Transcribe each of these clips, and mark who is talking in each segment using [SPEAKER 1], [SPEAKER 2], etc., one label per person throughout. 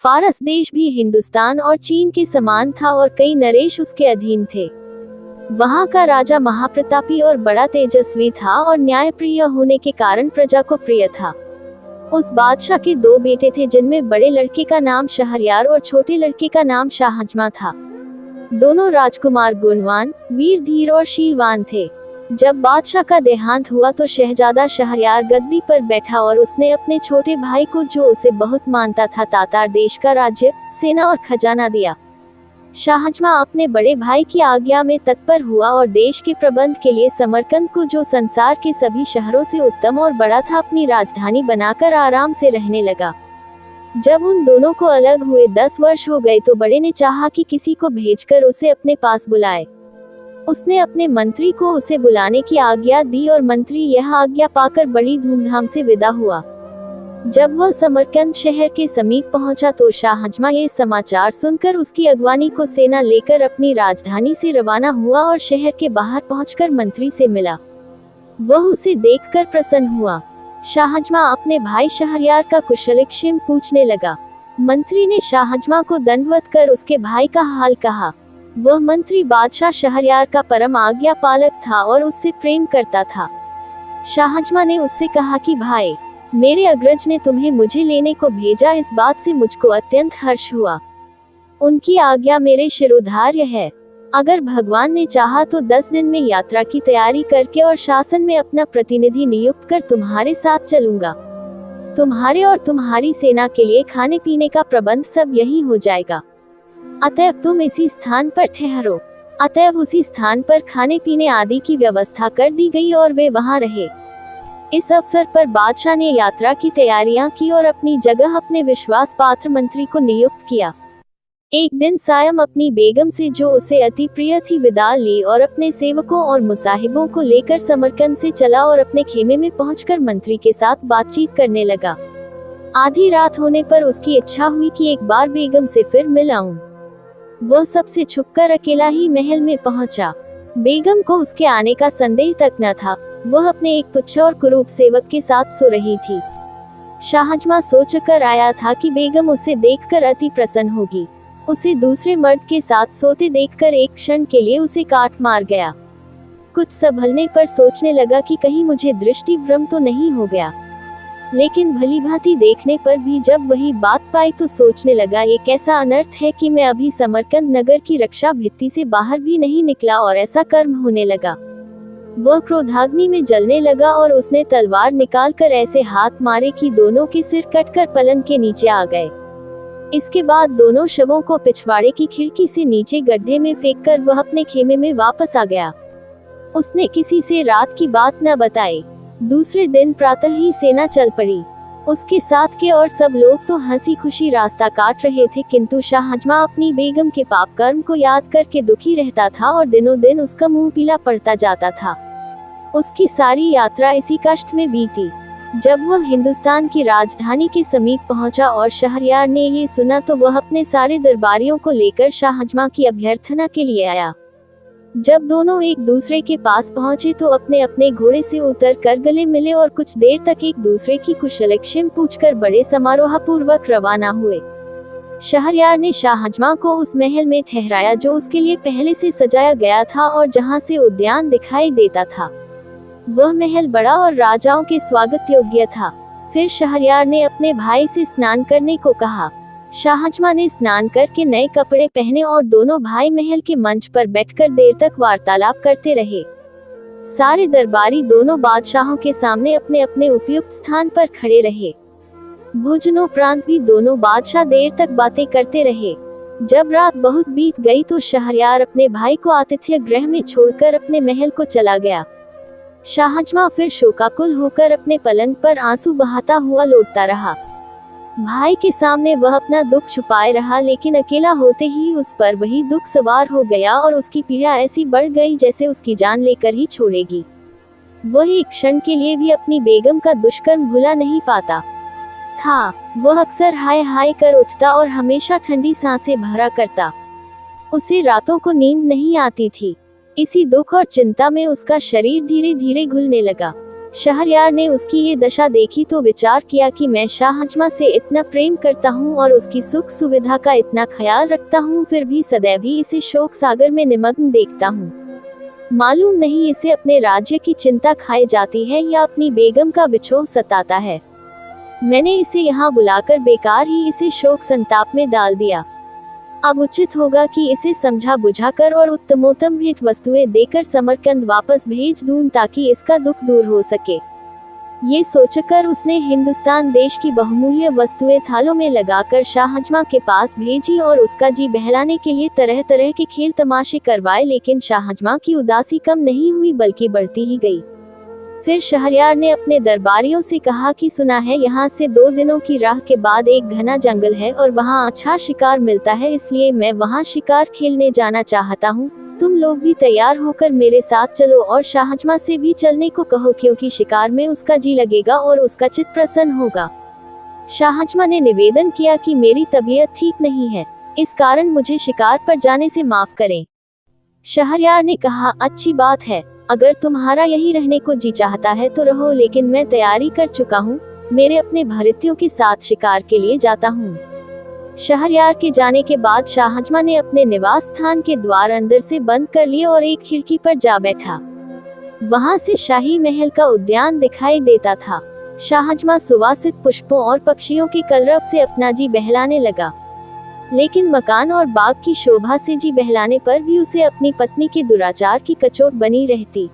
[SPEAKER 1] फारस देश भी हिंदुस्तान और चीन के समान था और कई नरेश उसके अधीन थे। वहाँ का राजा महाप्रतापी और बड़ा तेजस्वी था और न्यायप्रिय होने के कारण प्रजा को प्रिय था। उस बादशाह के 2 बेटे थे, जिनमें बड़े लड़के का नाम शहरयार और छोटे लड़के का नाम शाहजमा था। दोनों राजकुमार गुणवान, वीर, धीर और शीलवान थे। जब बादशाह का देहांत हुआ तो शहजादा शहरयार गद्दी पर बैठा और उसने अपने छोटे भाई को, जो उसे बहुत मानता था, तातार देश का राज्य, सेना और खजाना दिया। शाहजमा अपने बड़े भाई की आज्ञा में तत्पर हुआ और देश के प्रबंध के लिए समरकंद को, जो संसार के सभी शहरों से उत्तम और बड़ा था, अपनी राजधानी बनाकर आराम से रहने लगा। जब उन दोनों को अलग हुए 10 वर्ष हो गए तो बड़े ने चाहा कि किसी को भेजकर उसे अपने पास बुलाए। उसने अपने मंत्री को उसे बुलाने की आज्ञा दी और मंत्री यह आज्ञा पाकर बड़ी धूमधाम से विदा हुआ। जब वह समरकंद शहर के समीप पहुंचा तो शाहजमा ये समाचार सुनकर उसकी अगवानी को सेना लेकर अपनी राजधानी से रवाना हुआ और शहर के बाहर पहुंचकर मंत्री से मिला। वह उसे देखकर प्रसन्न हुआ। शाहजमा अपने भाई शहरयार का कुशलक्षेम पूछने लगा। मंत्री ने शाहजमा को दंडवत कर उसके भाई का हाल कहा। वह मंत्री बादशाह शहरयार का परम आज्ञा पालक था और उससे प्रेम करता था। शाहजमा ने उससे कहा कि भाई, मेरे अग्रज ने तुम्हें मुझे लेने को भेजा, इस बात से मुझको अत्यंत हर्ष हुआ। उनकी आज्ञा मेरे शिरोधार्य है। अगर भगवान ने चाहा तो 10 दिन में यात्रा की तैयारी करके और शासन में अपना प्रतिनिधि नियुक्त कर तुम्हारे साथ चलूंगा। तुम्हारे और तुम्हारी सेना के लिए खाने पीने का प्रबंध सब यही हो जाएगा। अतएव तुम इसी स्थान पर ठहरो। अतएव उसी स्थान पर खाने पीने आदि की व्यवस्था कर दी गई और वे वहां रहे। इस अवसर पर बादशाह ने यात्रा की तैयारियां की और अपनी जगह अपने विश्वास पात्र मंत्री को नियुक्त किया। एक दिन सायं अपनी बेगम से, जो उसे अति प्रिय थी, विदा ली और अपने सेवकों और मुसाहिबों को लेकर समरकंद से चला और अपने खेमे में पहुंचकर मंत्री के साथ बातचीत करने लगा। आधी रात होने पर उसकी इच्छा हुई कि एक बार बेगम से फिर मिल आऊं। वह सबसे छुपकर अकेला ही महल में पहुंचा। बेगम को उसके आने का संदेह तक न था। वह अपने एक तुच्छ और कुरूप सेवक के साथ सो रही थी। शाहजमा सोचकर आया था कि बेगम उसे देखकर अति प्रसन्न होगी। उसे दूसरे मर्द के साथ सोते देखकर एक क्षण के लिए उसे काट मार गया। कुछ संभलने पर सोचने लगा कि कहीं मुझे दृष्टि भ्रम तो नहीं हो गया। लेकिन भलीभांति देखने पर भी जब वही बात पाई तो सोचने लगा, ये कैसा अनर्थ है कि मैं अभी समरकंद नगर की रक्षा भित्ति से बाहर भी नहीं निकला और ऐसा कर्म होने लगा। वह क्रोधाग्नि में जलने लगा और उसने तलवार निकालकर ऐसे हाथ मारे कि दोनों के सिर कटकर पलंग के नीचे आ गए। इसके बाद दोनों शवों को पिछवाड़े की खिड़की से नीचे गड्ढे में फेंककर वह अपने खेमे में वापस आ गया। उसने किसी से रात की बात न बताई। दूसरे दिन प्रातः ही सेना चल पड़ी। उसके साथ के और सब लोग तो हंसी खुशी रास्ता काट रहे थे, किंतु शाहजमा अपनी बेगम के पाप कर्म को याद करके दुखी रहता था और दिनों दिन उसका मुंह पीला पड़ता जाता था। उसकी सारी यात्रा इसी कष्ट में बीती। जब वह हिंदुस्तान की राजधानी के समीप पहुंचा और शहरयार ने ये सुना तो वह अपने सारे दरबारियों को लेकर शाहजमा की अभ्यर्थना के लिए आया। जब दोनों एक दूसरे के पास पहुंचे तो अपने अपने घोड़े से उतरकर गले मिले और कुछ देर तक एक दूसरे की कुशलक्षेम पूछकर बड़े समारोह पूर्वक रवाना हुए। शहरयार ने शाहजमा को उस महल में ठहराया जो उसके लिए पहले से सजाया गया था और जहां से उद्यान दिखाई देता था। वह महल बड़ा और राजाओं के स्वागत योग्य था। फिर शहरयार ने अपने भाई से स्नान करने को कहा। शाहजमा ने स्नान करके नए कपड़े पहने और दोनों भाई महल के मंच पर बैठकर देर तक वार्तालाप करते रहे। सारे दरबारी दोनों बादशाहों के सामने अपने अपने उपयुक्त स्थान पर खड़े रहे। भोजनोपरांत भी दोनों बादशाह देर तक बातें करते रहे। जब रात बहुत बीत गई तो शहरयार अपने भाई को आतिथ्य गृह में छोड़कर अपने महल को चला गया। शाहजमा फिर शोकाकुल होकर अपने पलंग पर आंसू बहाता हुआ लौटता रहा। भाई के सामने वह अपना दुख छुपाए रहा, लेकिन अकेला होते ही उस पर वही दुख सवार हो गया और उसकी पीड़ा ऐसी बढ़ गई जैसे उसकी जान लेकर ही छोड़ेगी। वह एक क्षण के लिए भी अपनी बेगम का दुष्कर्म भुला नहीं पाता था। वह अक्सर हाय हाय कर उठता और हमेशा ठंडी सांसें भरा करता। उसे रातों को नींद नहीं आती थी। इसी दुख और चिंता में उसका शरीर धीरे धीरे घुलने लगा। शहरयार ने उसकी ये दशा देखी तो विचार किया कि मैं शाहजमा से इतना प्रेम करता हूँ और उसकी सुख सुविधा का इतना ख्याल रखता हूँ, फिर भी सदैव ही इसे शोक सागर में निमग्न देखता हूँ। मालूम नहीं इसे अपने राज्य की चिंता खाई जाती है या अपनी बेगम का विछोह सताता है। मैंने इसे यहाँ बुलाकर बेकार ही इसे शोक संताप में डाल दिया। अब उचित होगा कि इसे समझा बुझाकर और उत्तमोत्तम भेंट वस्तुएं देकर समरकंद वापस भेज दूं ताकि इसका दुख दूर हो सके। ये सोचकर उसने हिंदुस्तान देश की बहुमूल्य वस्तुएं थालों में लगाकर शाहजमा के पास भेजी और उसका जी बहलाने के लिए तरह तरह के खेल तमाशे करवाए, लेकिन शाहजमा की उदासी कम नहीं हुई बल्कि बढ़ती ही गई। फिर शहरयार ने अपने दरबारियों से कहा कि सुना है यहाँ से 2 दिनों की राह के बाद एक घना जंगल है और वहाँ अच्छा शिकार मिलता है, इसलिए मैं वहाँ शिकार खेलने जाना चाहता हूँ। तुम लोग भी तैयार होकर मेरे साथ चलो और शाहजमा से भी चलने को कहो, क्योंकि शिकार में उसका जी लगेगा और उसका चित्त प्रसन्न होगा। शाहजमा ने निवेदन किया कि मेरी तबीयत ठीक नहीं है, इस कारण मुझे शिकार पर जाने से माफ करें। शहरयार ने कहा, अच्छी बात है, अगर तुम्हारा यहीं रहने को जी चाहता है तो रहो, लेकिन मैं तैयारी कर चुका हूँ, मेरे अपने भृत्यों के साथ शिकार के लिए जाता हूँ। शहरयार के जाने के बाद शाहजमा ने अपने निवास स्थान के द्वार अंदर से बंद कर लिए और एक खिड़की पर जा बैठा। वहाँ से शाही महल का उद्यान दिखाई देता था। शाहजमा सुवासित पुष्पों और पक्षियों के कलरव से अपना जी बहलाने लगा, लेकिन मकान और बाग की शोभा से जी बहलाने पर भी उसे अपनी पत्नी के दुराचार की कचोट बनी रहती।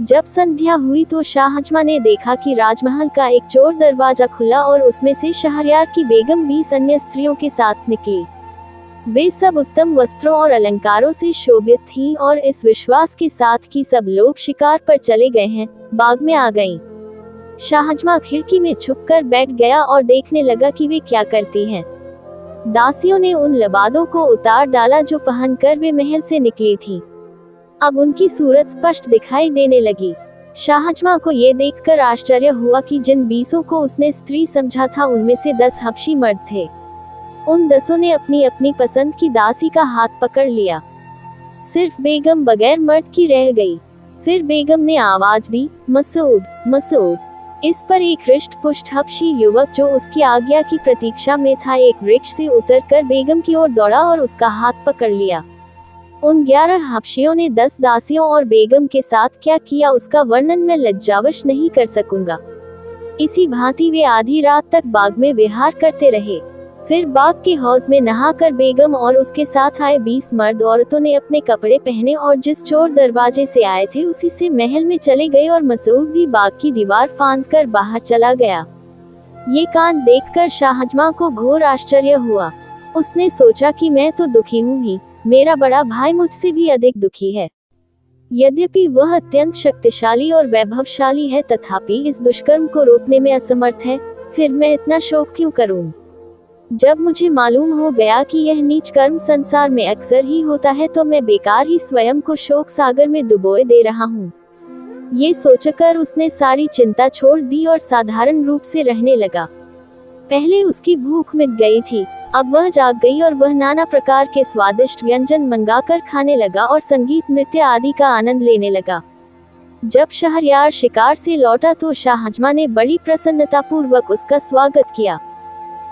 [SPEAKER 1] जब संध्या हुई तो शाहजमा ने देखा कि राजमहल का एक चोर दरवाजा खुला और उसमें से शहरयार की बेगम 20 अन्य स्त्रियों के साथ निकली। वे सब उत्तम वस्त्रों और अलंकारों से शोभित थीं और इस विश्वास के साथ कि सब लोग शिकार पर चले गए हैं, बाग में आ गईं। शाहजमा खिड़की में छुपकर बैठ गया और देखने लगा कि वे क्या करती हैं। दासियों ने उन लबादों को उतार डाला जो पहनकर वे महल से निकली थीं। अब उनकी सूरत स्पष्ट दिखाई देने लगी। शाहजमा को ये देखकर आश्चर्य हुआ कि जिन 20 को उसने स्त्री समझा था उनमें से 10 हबशी मर्द थे। उन 10 ने अपनी अपनी पसंद की दासी का हाथ पकड़ लिया। सिर्फ बेगम बगैर मर्द की रह गई। फिर बेगम ने आवाज दी, मसूद, मसूद। इस पर एक हृष्ट पुष्ट हबशी युवक जो उसकी आज्ञा की प्रतीक्षा में था एक वृक्ष से उतरकर बेगम की ओर दौड़ा और उसका हाथ पकड़ लिया। उन 11 हबशियों ने 10 दासियों और बेगम के साथ क्या किया उसका वर्णन मैं लज्जावश नहीं कर सकूंगा। इसी भांति वे आधी रात तक बाग में विहार करते रहे। फिर बाग के हौज में नहाकर बेगम और उसके साथ आए 20 मर्द औरतों ने अपने कपड़े पहने और जिस चोर दरवाजे से आए थे उसी से महल में चले गए और मसूद भी बाग की दीवार फांदकर बाहर चला गया। ये कांड देखकर शाहजमा को घोर आश्चर्य हुआ। उसने सोचा कि मैं तो दुखी हूँ ही, मेरा बड़ा भाई मुझसे भी अधिक दुखी है। यद्यपि वह अत्यंत शक्तिशाली और वैभवशाली है, तथापि इस दुष्कर्म को रोकने में असमर्थ है। फिर मैं इतना शोक क्यों करूं? जब मुझे मालूम हो गया कि यह नीच कर्म संसार में अक्सर ही होता है तो मैं बेकार ही स्वयं को शोक सागर में डुबोए दे रहा हूँ। ये सोचकर उसने सारी चिंता छोड़ दी और साधारण रूप से रहने लगा। पहले उसकी भूख मिट गई थी, अब वह जाग गई और वह नाना प्रकार के स्वादिष्ट व्यंजन मंगाकर खाने लगा और संगीत नृत्य आदि का आनंद लेने लगा। जब शहरयार शिकार से लौटा तो शाहजमा ने बड़ी प्रसन्नतापूर्वक उसका स्वागत किया।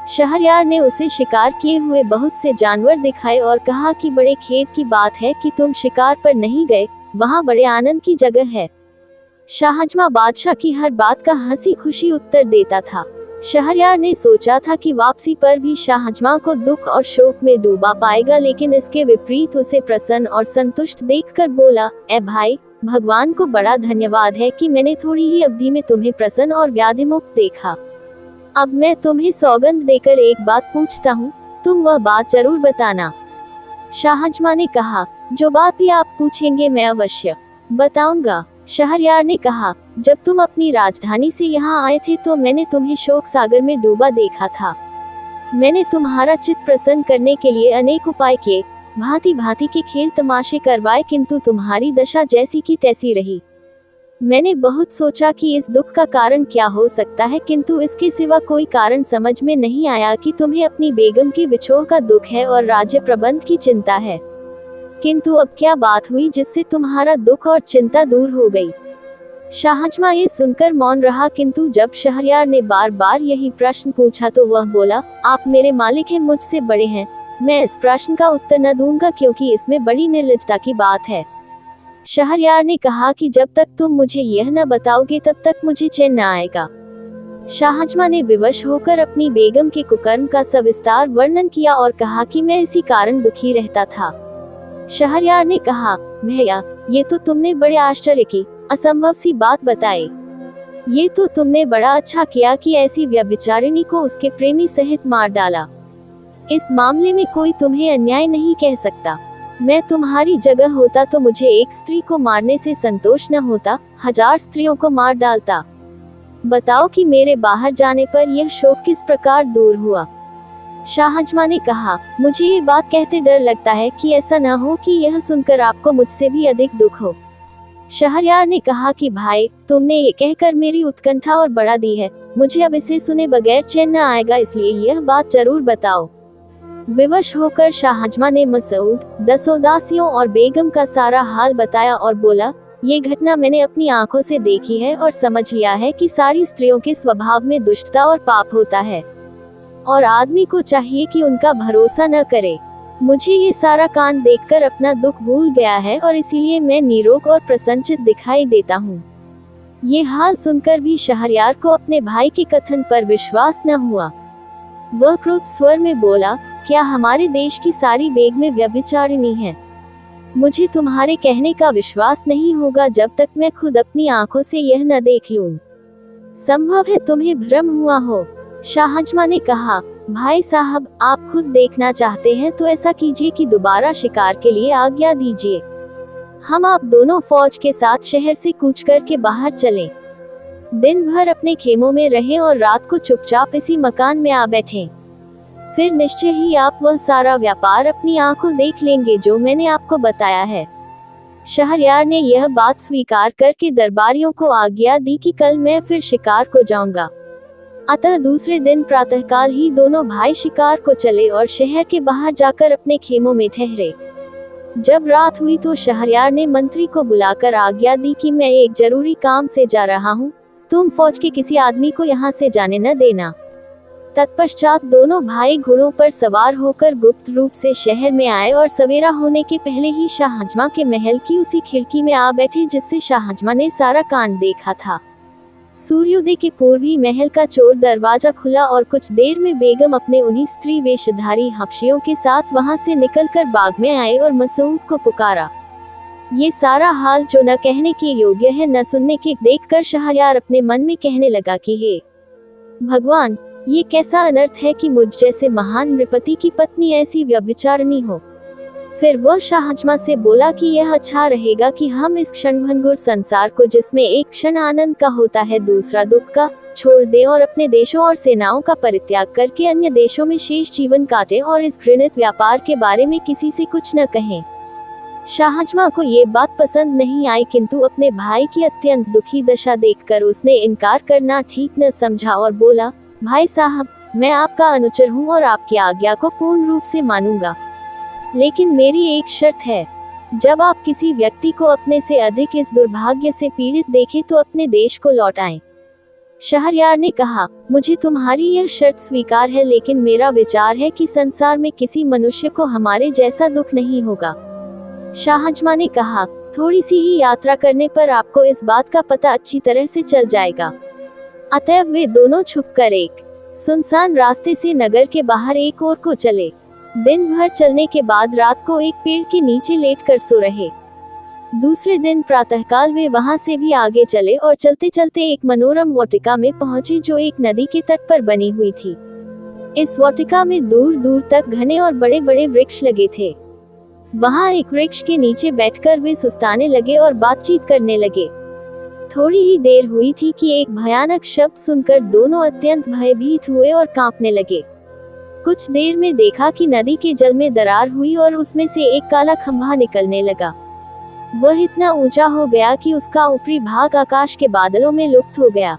[SPEAKER 1] शहरयार ने उसे शिकार किए हुए बहुत से जानवर दिखाए और कहा कि बड़े खेद की बात है कि तुम शिकार पर नहीं गए, वहाँ बड़े आनंद की जगह है। शाहजमा बादशाह की हर बात का हंसी खुशी उत्तर देता था। शहरयार ने सोचा था कि वापसी पर भी शाहजमा को दुख और शोक में डूबा पाएगा, लेकिन इसके विपरीत उसे प्रसन्न और संतुष्ट देखकर बोला, ए भाई, भगवान को बड़ा धन्यवाद है कि मैंने थोड़ी ही अवधि में तुम्हें प्रसन्न और व्याधिमुक्त देखा। अब मैं तुम्हें सौगंध देकर एक बात पूछता हूँ, तुम वह बात जरूर बताना। शाहजमा ने कहा, जो बात भी आप पूछेंगे मैं अवश्य बताऊंगा। शहरयार ने कहा, जब तुम अपनी राजधानी से यहाँ आए थे तो मैंने तुम्हें शोक सागर में डूबा देखा था। मैंने तुम्हारा चित्त प्रसन्न करने के लिए अनेक उपाय किए, भांति भांति के खेल तमाशे करवाए, किंतु तुम्हारी दशा जैसी की तैसी रही। मैंने बहुत सोचा कि इस दुख का कारण क्या हो सकता है, किंतु इसके सिवा कोई कारण समझ में नहीं आया कि तुम्हें अपनी बेगम के विछोह का दुख है और राज्य प्रबंध की चिंता है। किंतु अब क्या बात हुई जिससे तुम्हारा दुख और चिंता दूर हो गई? शाहजमा ये सुनकर मौन रहा, किंतु जब शहरयार ने बार बार यही प्रश्न पूछा तो वह बोला, आप मेरे मालिक हैं, मुझसे बड़े हैं, मैं इस प्रश्न का उत्तर न दूंगा क्योंकि इसमें बड़ी निर्लजता की बात है। शहरयार ने कहा कि जब तक तुम मुझे यह न बताओगे तब तक मुझे चैन न आएगा। शाहजमा ने विवश होकर अपनी बेगम के कुकर्म का सविस्तार वर्णन किया और कहा कि मैं इसी कारण दुखी रहता था। शहरयार ने कहा, भैया ये तो तुमने बड़े आश्चर्य की असंभव सी बात बताई। ये तो तुमने बड़ा अच्छा किया कि ऐसी व्यभिचारिणी को उसके प्रेमी सहित मार डाला। इस मामले में कोई तुम्हें अन्याय नहीं कह सकता। मैं तुम्हारी जगह होता तो मुझे एक स्त्री को मारने से संतोष न होता, 1000 स्त्रियों को मार डालता। बताओ कि मेरे बाहर जाने पर यह शोक किस प्रकार दूर हुआ। शाहजमा ने कहा, मुझे ये बात कहते डर लगता है कि ऐसा न हो कि यह सुनकर आपको मुझसे भी अधिक दुख हो। शहरयार ने कहा कि भाई, तुमने ये कहकर मेरी उत्कंठा और बढ़ा दी है, मुझे अब इसे सुने बगैर चैन न आएगा, इसलिए यह बात जरूर बताओ। विवश होकर शाहजमा ने मसूद, 10 दासियों और बेगम का सारा हाल बताया और बोला, ये घटना मैंने अपनी आंखों से देखी है और समझ लिया है कि सारी स्त्रियों के स्वभाव में दुष्टता और पाप होता है और आदमी को चाहिए कि उनका भरोसा न करे। मुझे ये सारा कांड देखकर अपना दुख भूल गया है और इसीलिए मैं निरोग और प्रसन्नचित दिखाई देता हूँ। ये हाल सुनकर भी शहरयार को अपने भाई के कथन पर विश्वास न हुआ। वह क्रोध स्वर में बोला, क्या हमारे देश की सारी बेग में व्यभिचारिणी है? मुझे तुम्हारे कहने का विश्वास नहीं होगा जब तक मैं खुद अपनी आंखों से यह न देख लूं। संभव है तुम्हें भ्रम हुआ हो। शाहजमा ने कहा, भाई साहब, आप खुद देखना चाहते हैं तो ऐसा कीजिए कि दोबारा शिकार के लिए आज्ञा दीजिए। हम आप दोनों फौज के साथ शहर से कूच करके बाहर चलें। दिन भर अपने खेमों में रहें और रात को चुपचाप इसी मकान में आ बैठें। फिर निश्चय ही आप वह सारा व्यापार अपनी आंखों देख लेंगे जो मैंने आपको बताया है। शहरयार ने यह बात स्वीकार करके दरबारियों को आज्ञा दी कि कल मैं फिर शिकार को जाऊंगा। अतः दूसरे दिन प्रातःकाल ही दोनों भाई शिकार को चले और शहर के बाहर जाकर अपने खेमों में ठहरे। जब रात हुई तो शहरयार ने मंत्री को बुलाकर आज्ञा दी कि मैं एक जरूरी काम से जा रहा हूँ, तुम फौज के किसी आदमी को यहाँ से जाने न देना। तत्पश्चात दोनों भाई घोड़ों पर सवार होकर गुप्त रूप से शहर में आए और सवेरा होने के पहले ही शाहजमा के महल की उसी खिड़की में आ बैठे जिससे शाहजमा ने सारा कांड देखा था। सूर्योदय के पूर्व ही महल का चोर दरवाजा खुला और कुछ देर में बेगम अपने उन्हीं स्त्री वेशधारी हफ्शियों के साथ वहां से निकलकर बाग में आए और मसूद को पुकारा। ये सारा हाल जो न कहने के योग्य है न सुनने के देखकर शहरयार अपने मन में कहने लगा कि हे भगवान, ये कैसा अनर्थ है कि मुझ जैसे महान नृपति की पत्नी ऐसी व्यभिचारिणी हो। फिर वह शाहजमा से बोला कि यह अच्छा रहेगा कि हम इस क्षणभंगुर संसार को, जिसमें एक क्षण आनंद का होता है दूसरा दुख का, छोड़ दें और अपने देशों और सेनाओं का परित्याग करके अन्य देशों में शेष जीवन काटें और इस घृणित व्यापार के बारे में किसी से कुछ न कहें। शाहजमा को ये बात पसंद नहीं आई, किंतु अपने भाई की अत्यंत दुखी दशा देखकर उसने इनकार करना ठीक न समझा और बोला, भाई साहब, मैं आपका अनुचर हूँ और आपकी आज्ञा को पूर्ण रूप से मानूंगा, लेकिन मेरी एक शर्त है। जब आप किसी व्यक्ति को अपने से अधिक इस दुर्भाग्य से पीड़ित देखें तो अपने देश को लौटाएं। शहरयार ने कहा, मुझे तुम्हारी यह शर्त स्वीकार है, लेकिन मेरा विचार है कि संसार में किसी मनुष्य को हमारे जैसा दुख नहीं होगा। शाहजमा ने कहा, थोड़ी सी ही यात्रा करने पर आपको इस बात का पता अच्छी तरह से चल जाएगा। अतएव वे दोनों छुपकर एक सुनसान रास्ते से नगर के बाहर एक ओर को चले। दिन भर चलने के बाद रात को एक पेड़ के नीचे लेटकर सो रहे। दूसरे दिन प्रातःकाल वे वहां से भी आगे चले और चलते चलते एक मनोरम वाटिका में पहुंचे जो एक नदी के तट पर बनी हुई थी। इस वाटिका में दूर दूर तक घने और बड़े बड़े वृक्ष लगे थे। वहां एक वृक्ष के नीचे बैठकर वे सुस्ताने लगे और बातचीत करने लगे। थोड़ी ही देर हुई थी कि एक भयानक शब्द सुनकर दोनों अत्यंत भयभीत हुए और कांपने लगे। कुछ देर में देखा कि नदी के जल में दरार हुई और उसमें से एक काला खंभा निकलने लगा। वह इतना ऊंचा हो गया कि उसका ऊपरी भाग आकाश के बादलों में लुप्त हो गया।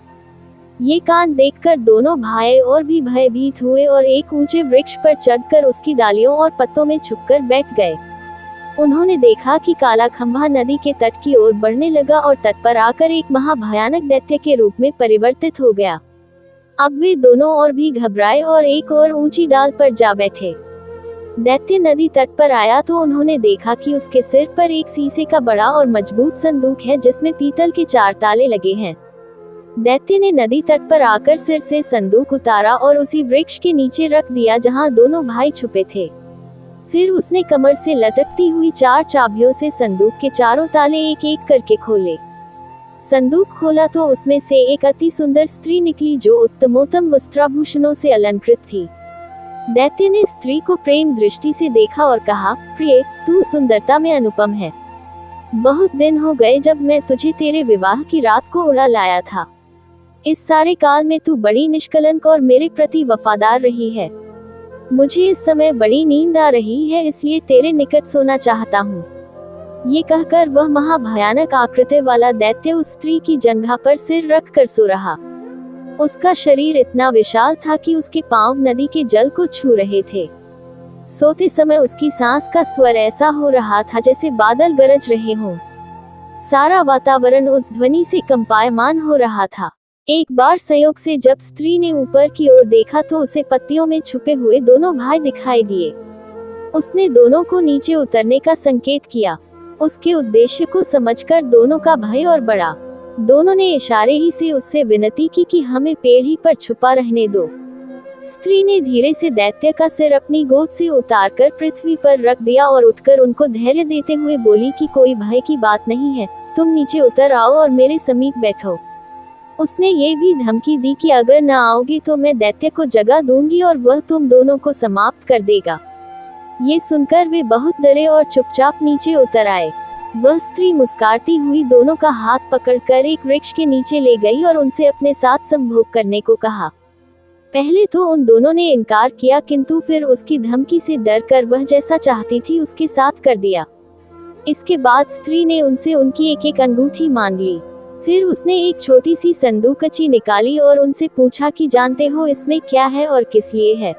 [SPEAKER 1] ये कांड देखकर दोनों भाई और भी भयभीत हुए और एक ऊंचे वृक्ष पर चढ़कर उसकी डालियों और पत्तों में छुपकर बैठ गए। उन्होंने देखा कि काला खंभा नदी के तट की ओर बढ़ने लगा और तट पर आकर एक महाभयानक दैत्य के रूप में परिवर्तित हो गया। अब वे दोनों और भी घबराए और एक और ऊंची डाल पर जा बैठे। दैत्य नदी तट पर आया तो उन्होंने देखा कि उसके सिर पर एक शीशे का बड़ा और मजबूत संदूक है जिसमें पीतल के 4 ताले लगे हैं। दैत्य ने नदी तट पर आकर सिर से संदूक उतारा और उसी वृक्ष के नीचे रख दिया जहां दोनों भाई छुपे थे। फिर उसने कमर से लटकती हुई 4 चाबियों से संदूक के चारों ताले एक एक करके खोले। संदूक खोला तो उसमें से एक अति सुंदर स्त्री निकली जो उत्तमोत्तम वस्त्राभूषणों से अलंकृत थी। दैत्य ने स्त्री को प्रेम दृष्टि से देखा और कहा, प्रिय, तू सुंदरता में अनुपम है। बहुत दिन हो गए जब मैं तुझे तेरे विवाह की रात को उड़ा लाया था। इस सारे काल में तू बड़ी निष्कलंक और मेरे प्रति वफादार रही है। मुझे इस समय बड़ी नींद आ रही है, इसलिए तेरे निकट सोना चाहता हूँ। ये कहकर वह महाभयानक आकृति वाला दैत्य उस स्त्री की जंघा पर सिर रख कर सो रहा। उसका शरीर इतना विशाल था कि उसके पांव नदी के जल को छू रहे थे। सोते समय उसकी सांस का स्वर ऐसा हो रहा था जैसे बादल गरज रहे हों। सारा वातावरण उस ध्वनि से कंपायमान हो रहा था। एक बार संयोग से जब स्त्री ने ऊपर की ओर देखा तो उसे पत्तियों में छुपे हुए दोनों भाई दिखाई दिए। उसने दोनों को नीचे उतरने का संकेत किया। उसके उद्देश्य को समझकर दोनों का भय और बढ़ा। दोनों ने इशारे ही से उससे विनती की कि हमें पेड़ ही पर छुपा रहने दो। स्त्री ने धीरे से दैत्य का सिर अपनी गोद से उतारकर पृथ्वी पर रख दिया और उठकर उनको धैर्य देते हुए बोली कि कोई भय की बात नहीं है, तुम नीचे उतर आओ और मेरे समीप बैठो। उसने ये भी धमकी दी कि अगर न आओगे तो मैं दैत्य को जगा दूंगी और वह तुम दोनों को समाप्त कर देगा। ये सुनकर वे बहुत डरे और चुपचाप नीचे उतर आए। वह स्त्री मुस्कुराती हुई दोनों का हाथ पकड़कर एक वृक्ष के नीचे ले गई और उनसे अपने साथ संभोग करने को कहा। पहले तो उन दोनों ने इनकार किया, किंतु फिर उसकी धमकी से डरकर वह जैसा चाहती थी उसके साथ कर दिया। इसके बाद स्त्री ने उनसे उनकी एक एक अंगूठी मांग ली। फिर उसने एक छोटी सी संदूकची निकाली और उनसे पूछा कि जानते हो इसमें क्या है और किस लिए है।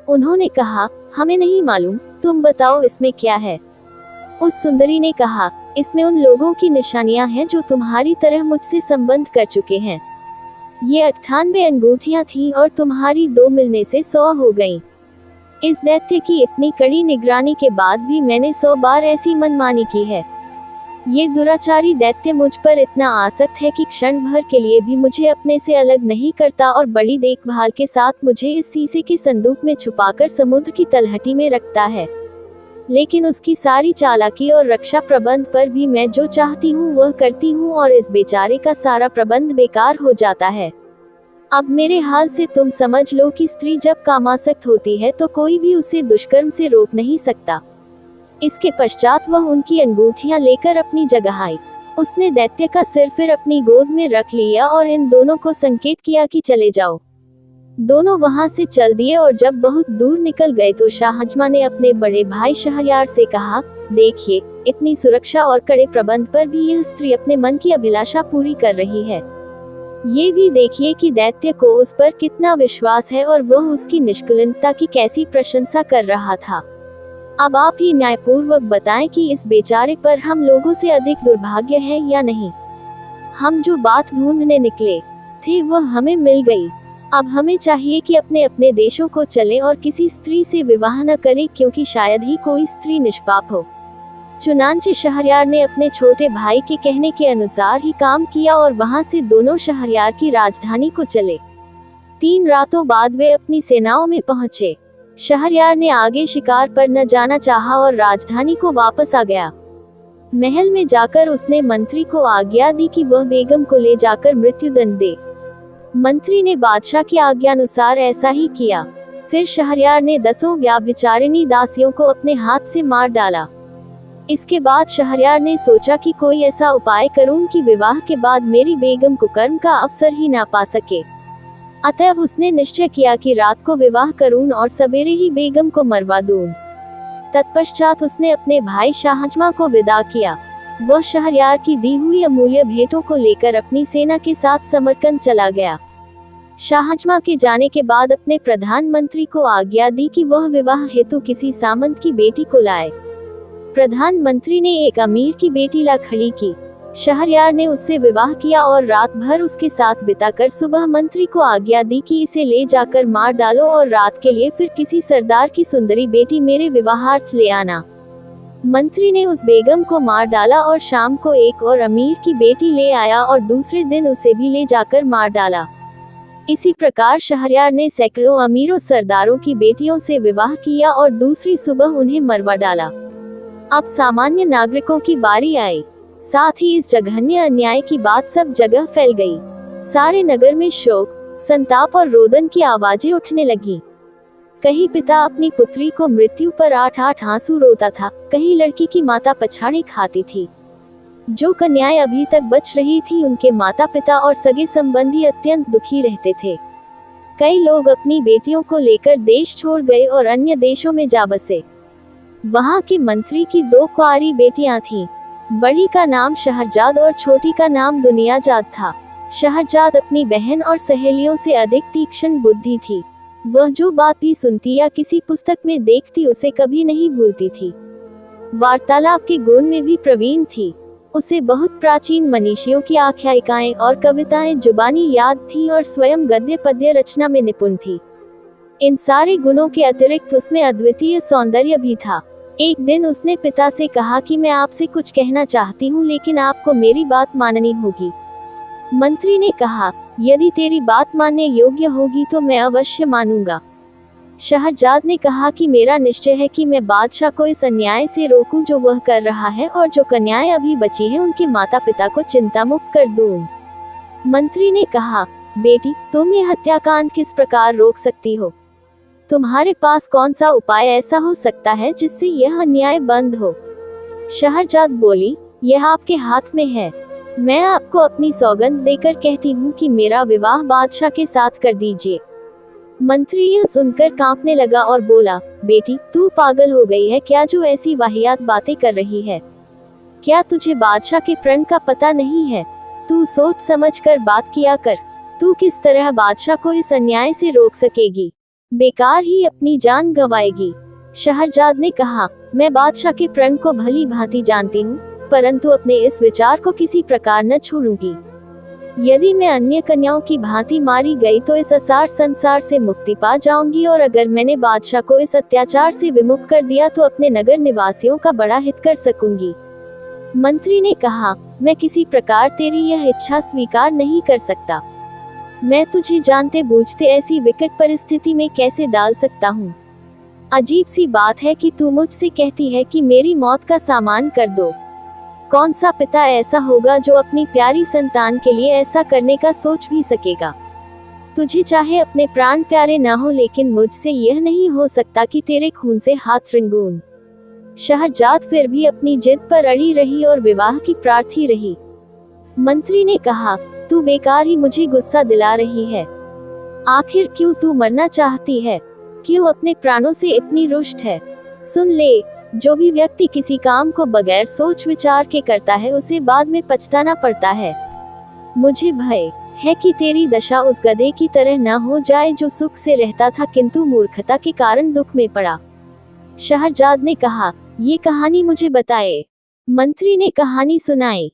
[SPEAKER 1] उन्होंने कहा, हमें नहीं मालूम, तुम बताओ इसमें क्या है। उस सुंदरी ने कहा, इसमें उन लोगों की निशानियां हैं जो तुम्हारी तरह मुझसे संबंध कर चुके हैं। ये 98 अंगूठियां थीं और तुम्हारी 2 मिलने से 100 हो गईं। इस दैत्य की इतनी कड़ी निगरानी के बाद भी मैंने 100 बार ऐसी मनमानी की है। ये दुराचारी दैत्य मुझ पर इतना आसक्त है कि क्षण भर के लिए भी मुझे अपने से अलग नहीं करता और बड़ी देखभाल के साथ मुझे इस शीशे के संदूक में छुपाकर समुद्र की तलहटी में रखता है। लेकिन उसकी सारी चालाकी और रक्षा प्रबंध पर भी मैं जो चाहती हूँ वह करती हूँ और इस बेचारे का सारा प्रबंध बेकार हो जाता है। अब मेरे हाल से तुम समझ लो कि स्त्री जब कामासक्त होती है तो कोई भी उसे दुष्कर्म से रोक नहीं सकता। इसके पश्चात वह उनकी अंगूठियां लेकर अपनी जगह आई। उसने दैत्य का सिर फिर अपनी गोद में रख लिया और इन दोनों को संकेत किया कि चले जाओ। दोनों वहां से चल दिए और जब बहुत दूर निकल गए तो शाहजमा ने अपने बड़े भाई शहरयार से कहा, देखिए, इतनी सुरक्षा और कड़े प्रबंध पर भी यह स्त्री अपने मन की अभिलाषा पूरी कर रही है। ये भी देखिए कि दैत्य को उस पर कितना विश्वास है और वह उसकी निष्कलंकता की कैसी प्रशंसा कर रहा था। अब आप ही न्यायपूर्वक बताएं कि इस बेचारे पर हम लोगों से अधिक दुर्भाग्य है या नहीं। हम जो बात ढूंढने निकले थे वह हमें मिल गई। अब हमें चाहिए कि अपने अपने देशों को चलें और किसी स्त्री से विवाह न करें, क्योंकि शायद ही कोई स्त्री निष्पाप हो। चुनांचे शहरयार ने अपने छोटे भाई के कहने के अनुसार ही काम किया और वहां से दोनों शहरयार की राजधानी को चले। 3 रातों बाद वे अपनी सेनाओं में पहुंचे। शहरयार ने आगे शिकार पर न जाना चाहा और राजधानी को वापस आ गया। महल में जाकर उसने मंत्री को आज्ञा दी कि वह बेगम को ले जाकर मृत्युदंड दे। मंत्री ने बादशाह की आज्ञानुसार ऐसा ही किया। फिर शहरयार ने 10 व्यभिचारिणी दासियों को अपने हाथ से मार डाला। इसके बाद शहरयार ने सोचा कि कोई ऐसा उपाय करूं कि विवाह के बाद मेरी बेगम को कर्म का अवसर ही ना पा सके। अतएव उसने निश्चय किया कि रात को विवाह करूं और सवेरे ही बेगम को मरवा दूं। तत्पश्चात उसने अपने भाई शाहजमा को विदा किया। वह शहरयार की दी हुई अमूल्य भेंटों को लेकर अपनी सेना के साथ समरकंद चला गया। शाहजमा के जाने के बाद अपने प्रधानमंत्री को आज्ञा दी कि वह विवाह हेतु किसी सामंत की बेटी को लाए। प्रधानमंत्री ने एक अमीर की बेटी ला खड़ी की। शहरयार ने उससे विवाह किया और रात भर उसके साथ बिताकर सुबह मंत्री को आज्ञा दी कि इसे ले जाकर मार डालो और रात के लिए फिर किसी सरदार की सुंदरी बेटी मेरे विवाहार्थ ले आना। मंत्री ने उस बेगम को मार डाला और शाम को एक और अमीर की बेटी ले आया और दूसरे दिन उसे भी ले जाकर मार डाला। इसी प्रकार शहरयार ने सैकड़ों अमीरों सरदारों की बेटियों से विवाह किया और दूसरी सुबह उन्हें मरवा डाला। अब सामान्य नागरिकों की बारी आई। साथ ही इस जघन्य अन्याय की बात सब जगह फैल गई। सारे नगर में शोक, संताप और रोदन की आवाजें उठने लगी। कहीं पिता अपनी पुत्री को मृत्यु पर 8-8 आंसू रोता था, कहीं लड़की की माता पछाड़े खाती थी। जो कन्याएं अभी तक बच रही थी उनके माता पिता और सगे संबंधी अत्यंत दुखी रहते थे। कई लोग अपनी बेटियों को लेकर देश छोड़ गए और अन्य देशों में जा बसे। वहां के मंत्री की 2 कुंवारी बेटियां थीं। बड़ी का नाम शहरजाद और छोटी का नाम दुनियाजाद था। शहरजाद अपनी बहन और सहेलियों से अधिक तीक्ष्ण बुद्धि थी। वह जो बात भी सुनती या किसी पुस्तक में देखती उसे कभी नहीं भूलती थी। वार्तालाप के गुण में भी प्रवीण थी। उसे बहुत प्राचीन मनीषियों की आख्यायिकाएं और कविताएं जुबानी याद थी और स्वयं गद्य पद्य रचना में निपुण थी। इन सारे गुणों के अतिरिक्त उसमें अद्वितीय सौंदर्य भी था। एक दिन उसने पिता से कहा कि मैं आपसे कुछ कहना चाहती हूँ, लेकिन आपको मेरी बात माननी होगी। मंत्री ने कहा, यदि तेरी बात मानने योग्य होगी तो मैं अवश्य मानूंगा। शहरजाद ने कहा कि मेरा निश्चय है कि मैं बादशाह को इस अन्याय से रोकूं जो वह कर रहा है, और जो कन्याएं अभी बची हैं उनके माता पिता को चिंता मुक्त कर दूं। मंत्री ने कहा, बेटी, तुम ये हत्याकांड किस प्रकार रोक सकती हो? तुम्हारे पास कौन सा उपाय ऐसा हो सकता है जिससे यह अन्याय बंद हो? शहरजाद बोली, यह आपके हाथ में है। मैं आपको अपनी सौगंध देकर कहती हूँ कि मेरा विवाह बादशाह के साथ कर दीजिए। मंत्री यह सुनकर कांपने लगा और बोला, बेटी, तू पागल हो गई है क्या जो ऐसी वाहियात बातें कर रही है? क्या तुझे बादशाह के प्रण का पता नहीं है? तू सोच समझ कर बात किया कर। तू किस तरह बादशाह को इस अन्याय से रोक सकेगी? बेकार ही अपनी जान गंवाएगी। शहरजाद ने कहा, मैं बादशाह के प्रण को भली भांति जानती हूँ, परंतु अपने इस विचार को किसी प्रकार न छोड़ूंगी। यदि मैं अन्य कन्याओं की भांति मारी गई तो इस असार संसार से मुक्ति पा जाऊंगी, और अगर मैंने बादशाह को इस अत्याचार से विमुक्त कर दिया तो अपने नगर निवासियों का बड़ा हित कर सकूंगी। मंत्री ने कहा, मैं किसी प्रकार तेरी यह इच्छा स्वीकार नहीं कर सकता। मैं तुझे जानते बूझते ऐसी विकट परिस्थिति में कैसे डाल सकता हूँ? अजीब सी बात है कि तू मुझसे कहती है कि मेरी मौत का सामान कर दो। कौन सा पिता ऐसा होगा जो अपनी प्यारी संतान के लिए ऐसा करने का सोच भी सकेगा? तुझे चाहे अपने प्राण प्यारे ना हो, लेकिन मुझसे यह नहीं हो सकता कि तेरे खून से हाथ रंगूं। शहरजाद फिर भी अपनी जिद पर अड़ी रही और विवाह की प्रार्थी रही। मंत्री ने कहा, तू बेकार ही मुझे गुस्सा दिला रही है। आखिर क्यों तू मरना चाहती है? क्यों अपने प्राणों से इतनी रुष्ट है? सुन ले, जो भी व्यक्ति किसी काम को बगैर सोच विचार के करता है उसे बाद में पछताना पड़ता है। मुझे भय है कि तेरी दशा उस गधे की तरह न हो जाए जो सुख से रहता था किंतु मूर्खता के कारण दुख में पड़ा। शहरजाद ने कहा, ये कहानी मुझे बताए। मंत्री ने कहानी सुनाई।